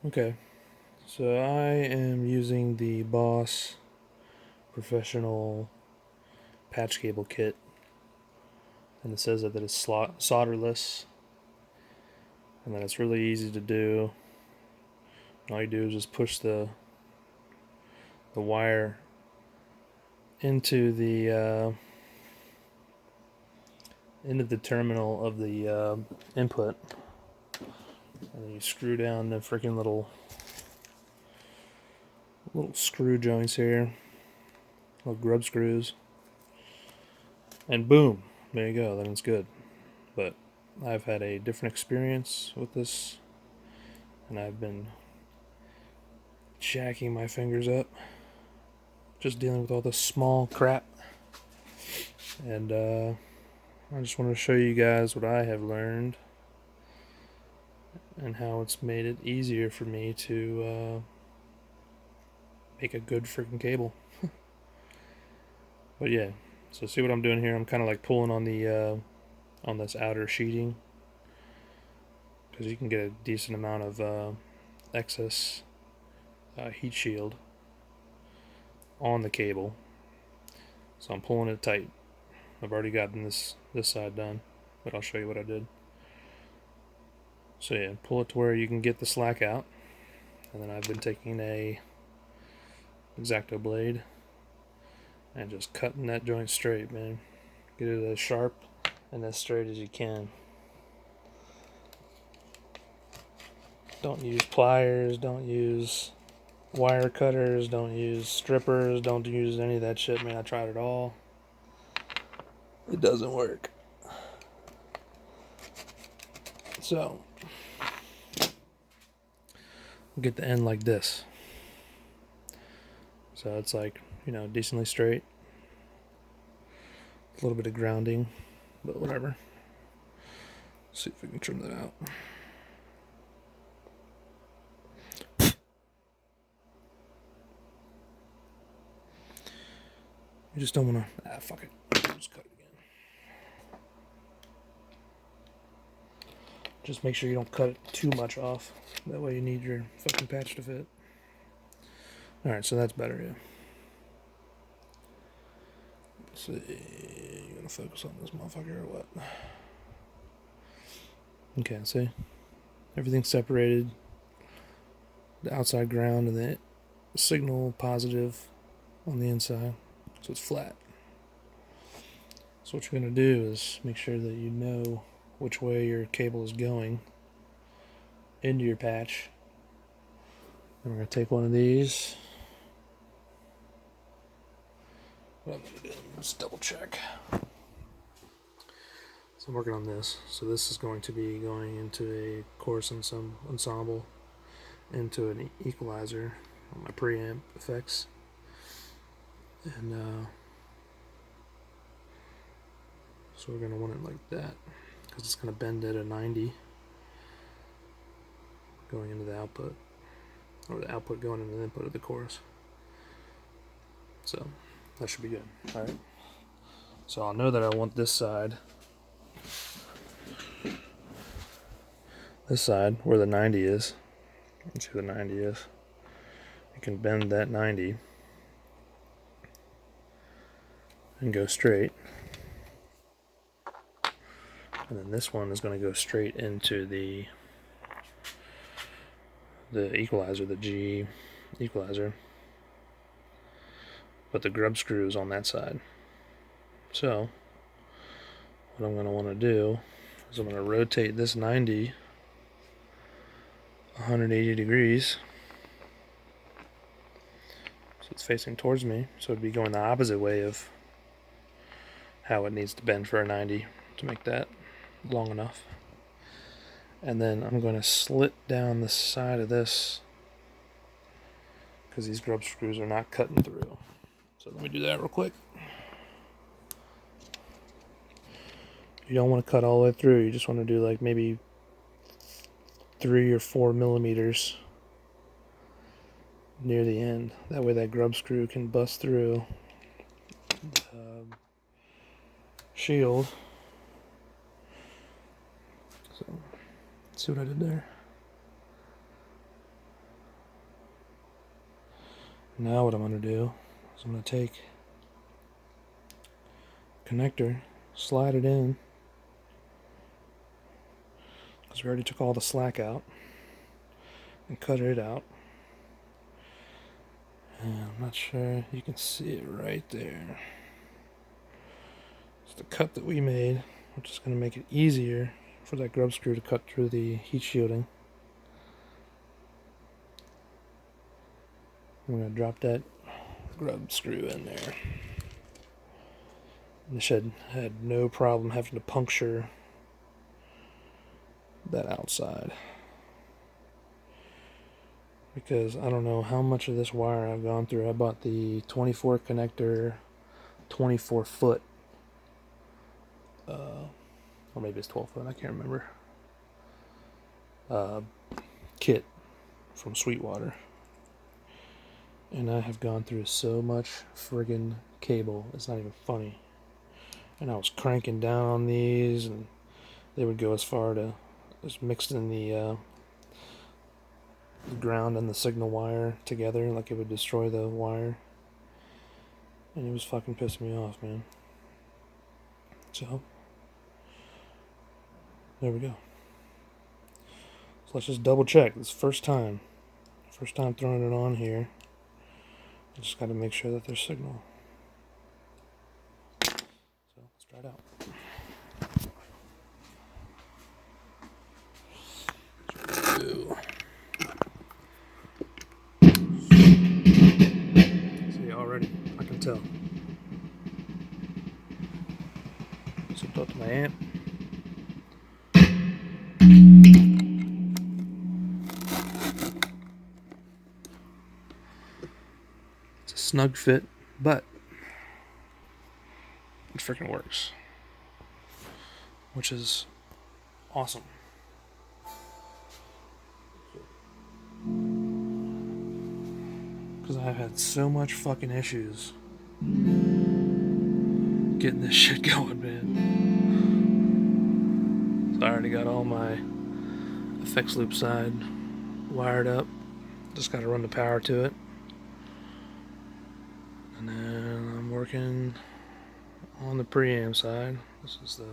Okay, so I am using the Boss Professional Patch Cable Kit, and it says that it's solderless, and that it's really easy to do. All you do is just push the wire into the terminal of the input, and then you screw down the freaking little screw joints here, little grub screws, and boom, there you go. Then it's good. But I've had a different experience with this, and I've been jacking my fingers up, just dealing with all this small crap. And I just want to show you guys what I have learned and how it's made it easier for me to make a good freaking cable. But yeah, so see what I'm doing here. I'm kind of like pulling on the on this outer sheeting, because you can get a decent amount of excess heat shield on the cable. So I'm pulling it tight. I've already gotten this side done, but I'll show you what I did. So yeah, pull it to where you can get the slack out, and then I've been taking a X-Acto blade and just cutting that joint straight, man. Get it as sharp and as straight as you can. Don't use pliers, don't use wire cutters, don't use strippers, don't use any of that shit, man. I tried it all. It doesn't work. So, get the end like this. So it's like, decently straight. A little bit of grounding, but whatever. Let's see if we can trim that out. You just don't want to. Fuck it. Just cut it again. Just make sure you don't cut it too much off. That way you need your fucking patch to fit. Alright, so that's better, yeah. Let's see. You gonna focus on this motherfucker or what? Okay, see? Everything's separated. The outside ground and the signal positive on the inside. So it's flat. So what you're going to do is make sure that you know which way your cable is going into your patch. And we're going to take one of these. What I'm going to do is double check. So I'm working on this. So this is going to be going into a chorus ensemble, into an equalizer on my preamp effects. And so we're going to want it like that, because it's going to bend at a 90 going into the output, or the output going into the input of the chorus. So that should be good. Alright. So I'll know that I want this side where the 90 is. Let's see where the 90 is. You can bend that 90 and go straight. And then this one is going to go straight into the equalizer, the G equalizer. But the grub screw is on that side. So what I'm going to want to do is I'm going to rotate this 90 180 degrees. So it's facing towards me. So it'd be going the opposite way of how it needs to bend for a 90 to make that long enough. And then I'm going to slit down the side of this, because these grub screws are not cutting through. So let me do that real quick. You don't want to cut all the way through. You just want to do like maybe 3 or 4 millimeters near the end. That way that grub screw can bust through the shield. So, see what I did there? Now what I'm going to do is I'm going to take connector, slide it in, because we already took all the slack out, and cut it out. And I'm not sure you can see it right there. It's the cut that we made, which is going to make it easier for that grub screw to cut through the heat shielding. I'm going to drop that grub screw in there. This had no problem having to puncture that outside, because I don't know how much of this wire I've gone through. I bought the 24 connector, 24 foot, or maybe it's 12 foot, I can't remember, kit from Sweetwater. And I have gone through so much friggin' cable, it's not even funny. And I was cranking down on these, and they would go as far to just mixing the ground and the signal wire together, like it would destroy the wire. And it was fucking pissing me off, man. So, there we go. So let's just double check. This first time throwing it on here. I just got to make sure that there's signal. So let's try it out. See, already I can tell. It's hooked up to my amp. It's a snug fit, but it freaking works, which is awesome. Because I've had so much fucking issues getting this shit going, man. So I already got all my effects loop side wired up. Just got to run the power to it. And then I'm working on the preamp side. This is the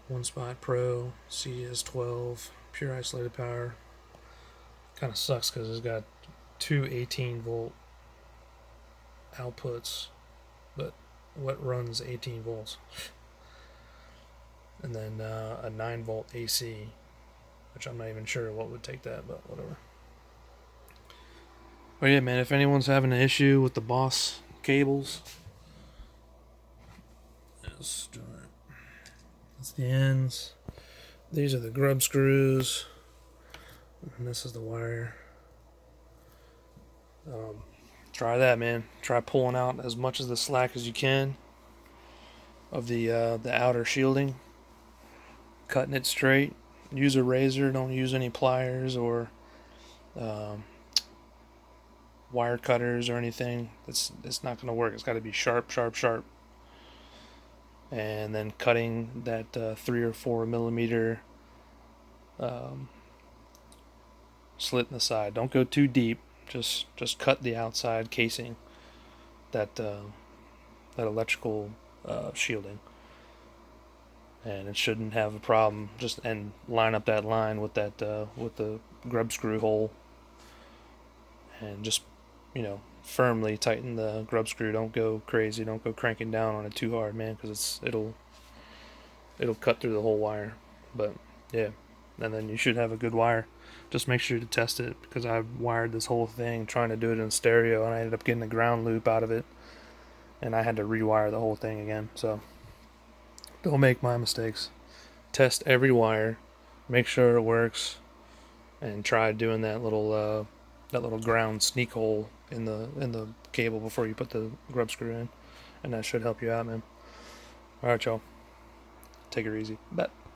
One Spot Pro CS12 pure isolated power. Kind of sucks because it's got two 18 volt outputs, but what runs 18 volts? And then a 9 volt AC, which I'm not even sure what would take that, but whatever. But yeah, man, if anyone's having an issue with the Boss cables, that's the ends. These are the grub screws, and this is the wire. Try that, man. Try pulling out as much of the slack as you can of the outer shielding, cutting it straight. Use a razor. Don't use any pliers or wire cutters or anything. It's not going to work. It's got to be sharp, sharp, sharp. And then cutting that 3 or 4 millimeter slit in the side. Don't go too deep. Just cut the outside casing, that electrical shielding, and it shouldn't have a problem. And line up that line with that with the grub screw hole, and just firmly tighten the grub screw. Don't go crazy. Don't go cranking down on it too hard, man, because it'll cut through the whole wire. But yeah, and then you should have a good wire. Just make sure to test it, because I wired this whole thing trying to do it in stereo, and I ended up getting a ground loop out of it, and I had to rewire the whole thing again. So don't make my mistakes. Test every wire, make sure it works, and try doing that little ground sneak hole in the cable before you put the grub screw in, and that should help you out, man. All right, y'all. Take it easy. Bet.